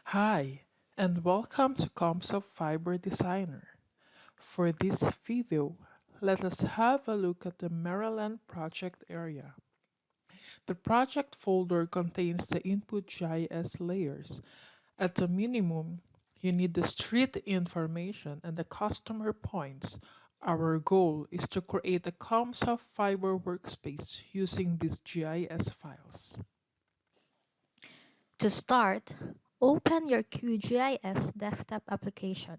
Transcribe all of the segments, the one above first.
Hi, and welcome to Comsof Fiber Designer. For this video, let us have a look at the Maryland project area. The project folder contains the input GIS layers. At a minimum, you need the street information and the customer points. Our goal is to create a Comsof Fiber workspace using these GIS files. To start, open your QGIS desktop application.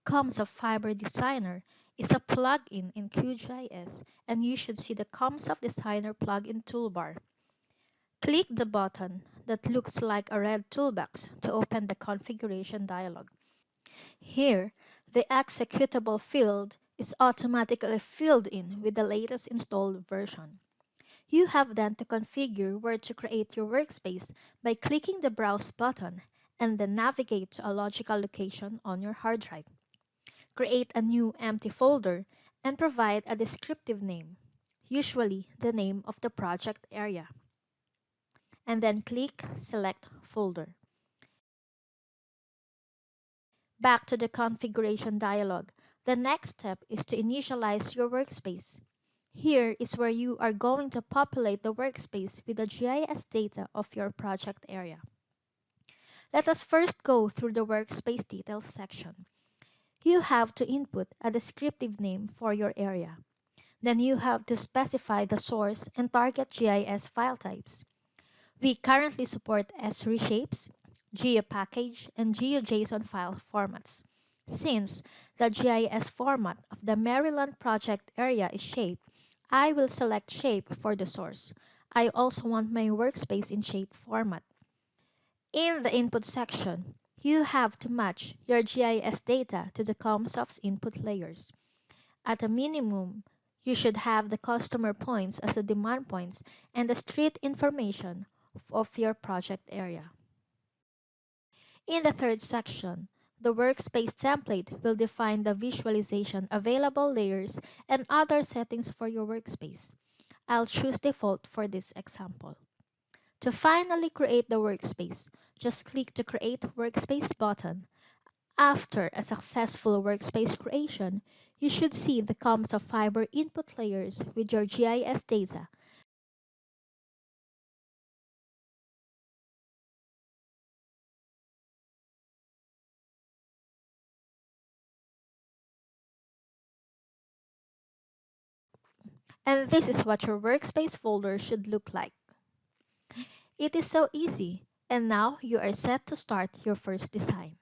Comsof Fiber Designer is a plugin in QGIS, and you should see the Comsof Designer plugin toolbar. Click the button that looks like a red toolbox to open the configuration dialog. Here, the executable field is automatically filled in with the latest installed version. You have then to configure where to create your workspace by clicking the Browse button and then navigate to a logical location on your hard drive. Create a new empty folder and provide a descriptive name, usually the name of the project area. And then click Select Folder. Back to the configuration dialog. The next step is to initialize your workspace. Here is where you are going to populate the workspace with the GIS data of your project area. Let us first go through the workspace details section. You have to input a descriptive name for your area. Then you have to specify the source and target GIS file types. We currently support sreshapes, GeoPackage, and GeoJSON file formats. Since the GIS format of the Maryland project area is shape, I will select shape for the source. I also want my workspace in shape format. In the input section, you have to match your GIS data to the Comsof's input layers. At a minimum, you should have the customer points as the demand points and the street information of your project area. In the third section, the workspace template will define the visualization, available layers, and other settings for your workspace. I'll choose default for this example. To finally create the workspace, just click the Create Workspace button. After a successful workspace creation, you should see the Comsof Fiber input layers with your GIS data. And this is what your workspace folder should look like. It is so easy, and now you are set to start your first design.